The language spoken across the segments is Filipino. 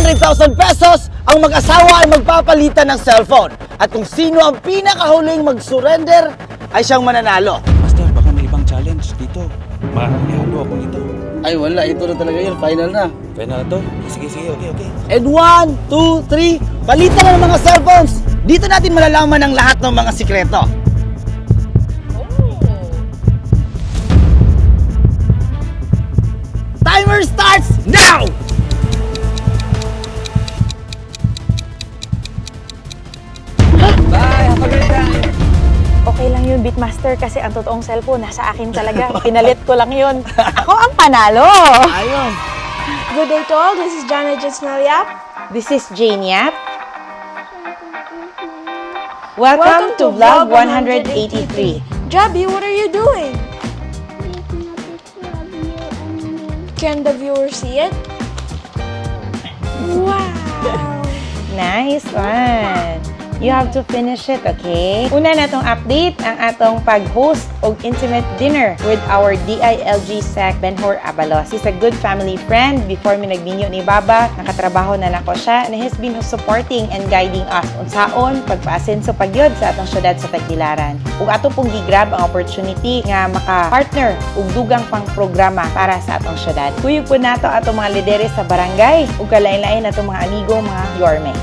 100,000 pesos, ang mag-asawa ay magpapalitan ng cellphone. At kung sino ang pinakahuling mag-surrender, ay siyang mananalo. Master, baka may ibang challenge dito. Makakalialo ako nito. Ay wala, ito na talaga yun. Final na. Pwede na to? Sige, okay. And 1, 2, 3, palitan na ng mga cellphones. Dito natin malalaman ang lahat ng mga sikreto. Timer starts now! Bye! Have a great time! Okay lang yun, Beatmaster, kasi ang totoong cellphone nasa akin talaga. Pinalit ko lang yun. Ako ang panalo! Ayun. Good day to all. This is Jana Jitsnaliap. This is Jane Yap. Welcome to Vlog 183. Jabby, what are you doing? Can the viewer see it? Wow! Nice one! You have to finish it, okay? Una na tong update, ang atong pag-host og intimate dinner with our DILG Sec Benhur Abalos. He's a good family friend. Before mi nagbinyo ni Baba, nakatrabaho na nako siya, and he's been supporting and guiding us unsaon pagpaasenso pagyod sa atong syudad sa Tagbilaran. Ug ato pong gigrab ang opportunity nga maka-partner og dugang pang programa para sa atong syudad. Kuyog po nato atong mga lideres sa barangay ug kalain-lain atong mga amigo, mga yorme.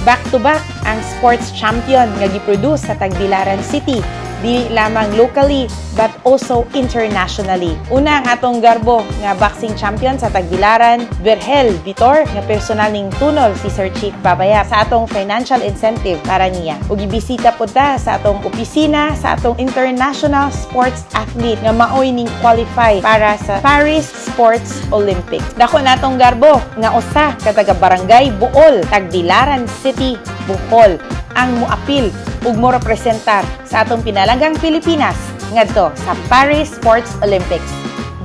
Back-to-back ang sports champion nga giproduce sa Tagbilaran City, di lamang locally but also internationally. Una ang atong garbo nga boxing champion sa Tagbilaran, Virgel Vitor, nga personal ning tunol si Sir Chief Babaya sa atong financial incentive para niya. Ug gibisita pud ta sa atong opisina sa atong international sports athlete nga maoy ning qualify para sa Paris Sports Olympics. Dako natong garbo nga usa ka taga barangay Buol, Tagbilaran City, Bohol ang muapil ug mo representar sa atong pinalagang Pilipinas ngadto sa Paris Sports Olympics.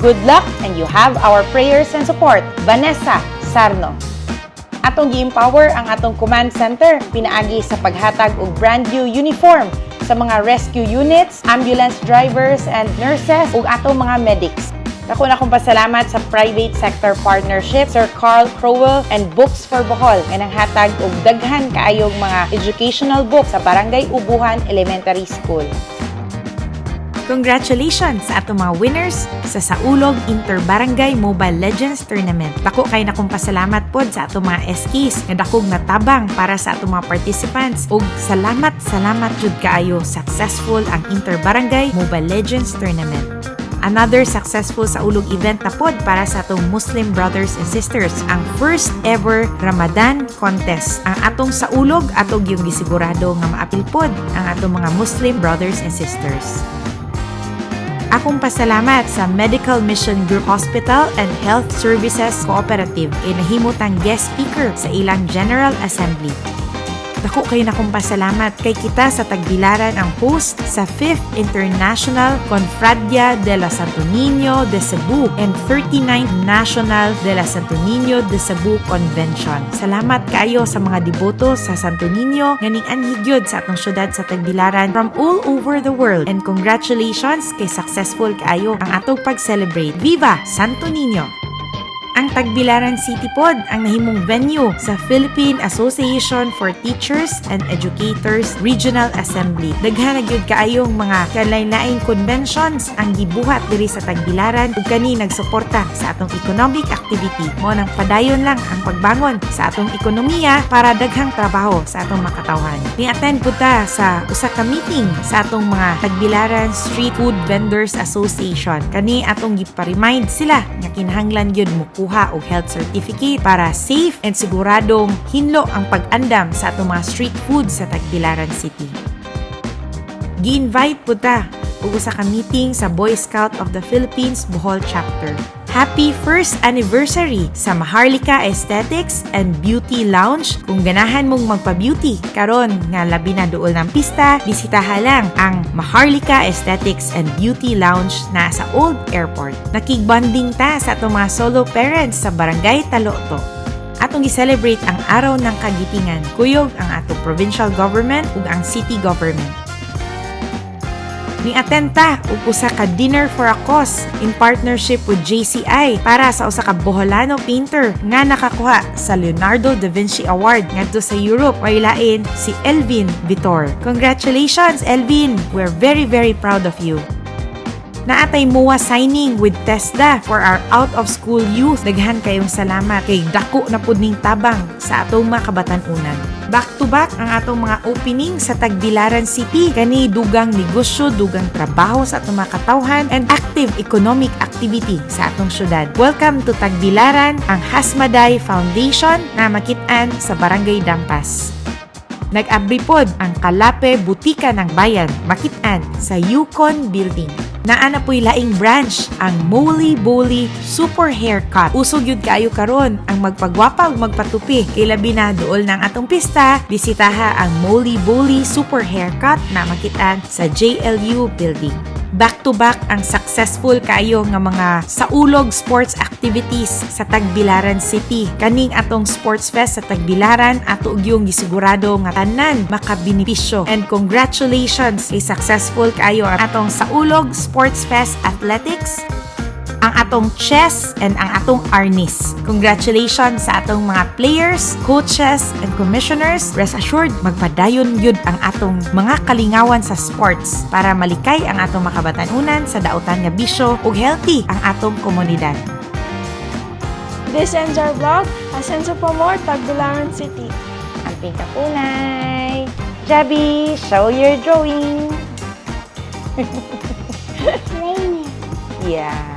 Good luck and you have our prayers and support. Vanessa Sarno. Atong gi-empower ang atong command center pinaagi sa paghatag og brand new uniform sa mga rescue units, ambulance drivers and nurses ug atong mga medics. Ako na akong pasalamat sa private sector partnership, Sir Carl Crowell and Books for Bohol, nga nanghatag og daghan kaayong mga educational books sa Barangay Ubuhan Elementary School. Congratulations sa atong mga winners sa Saulog Inter-Barangay Mobile Legends Tournament. Dako kay nakong pasalamat pod sa atong mga SKs nga dakog natabang para sa atong mga participants ug salamat jud kaayo successful ang Inter-Barangay Mobile Legends Tournament. Another successful Saulog event na pod para sa atong Muslim brothers and sisters, ang first ever Ramadan contest. Ang atong Saulog atog yung gisigurado nga maapil pod ang atong mga Muslim brothers and sisters. Akong pasalamat sa Medical Mission Group Hospital and Health Services Cooperative kay nahimutang guest speaker sa ilang General Assembly. Dako kay nakong pasalamat kay kita sa Tagbilaran ang host sa 5th International Confradia de la Santo Niño de Cebu and 39th National de la Santo Niño de Cebu Convention. Salamat kaayo sa mga deboto sa Santo Niño nga ning-anhigyod sa atong syudad sa Tagbilaran from all over the world, and congratulations kay successful kaayo ang atong pag-celebrate. Viva Santo Niño! Ang Tagbilaran City pod ang nahimong venue sa Philippine Association for Teachers and Educators Regional Assembly. Daghan na gyud kaayong mga kalain-laing conventions ang gibuhat diri sa Tagbilaran ug kani nagsuporta sa atong economic activity. Mao nang padayon lang ang pagbangon sa atong ekonomiya para daghang trabaho sa atong makatawhan. Ni-attend pud ta sa usa ka meeting sa atong mga Tagbilaran Street Food Vendors Association. Kani atong gipa-remind sila nga kinahanglan gyud mukuha og health certificate para safe and siguradong hinlo ang pag-andam sa atong mga street food sa Tagbilaran City. Gi-invite po ta ug usa ka meeting sa Boy Scout of the Philippines Bohol Chapter. Happy first anniversary sa Maharlika Aesthetics and Beauty Lounge. Kung ganahan mong magpa-beauty karon nga labi na duol ng pista, bisitaha lang ang Maharlika Aesthetics and Beauty Lounge na sa Old Airport. Nakig-bonding ta sa atong mga solo parents sa Barangay Taloto. Atong gi-celebrate ang Araw ng Kagitingan. Kuyog ang atong provincial government ug ang city government. Ni-atenta og usa ka dinner for a cause in partnership with JCI para sa usa ka Boholano painter nga nakakuha sa Leonardo da Vinci Award ngadto sa Europe. May lain si Elvin Vitor. Congratulations, Elvin! We're very, very proud of you. Naatay MOA signing with TESDA for our out-of-school youth. Daghan kayong salamat kay dako na pud ning tabang sa atong mga kabatan-unan. Back-to-back ang atong mga opening sa Tagbilaran City. Kani dugang negosyo, dugang trabaho sa atong mga katawhan, and active economic activity sa atong syudad. Welcome to Tagbilaran, ang Hasmaday Foundation na makit-an sa Barangay Dampas. Nag-abri pod ang Kalape Butika ng Bayan, makit-an sa Yukon Building. Naana po'y laing branch ang Moly Boly Super Haircut. Usog yun kaayo karon ang magpagwapa ug magpatupi. Kay labi na duol ng atong pista, bisitaha ang Moly Boly Super Haircut na makit-an sa JLU Building. Back-to-back ang successful kayo nga mga saulog sports activities sa Tagbilaran City. Kaning atong sports fest sa Tagbilaran, ato yung gisigurado nga tanan makabenepisyo. And congratulations kay successful kayo ang atong saulog sports fest athletics, ang atong chess, and ang atong arnis. Congratulations sa atong mga players, coaches, and commissioners. Rest assured, magpadayon yun ang atong mga kalingawan sa sports para malikay ang atong makabatanunan sa dautan nga bisyo ug healthy ang atong komunidad. This ends our vlog. Asenso po more, Tagbilaran City. Ang pinakakulay. Jabi, show your drawing. Yeah.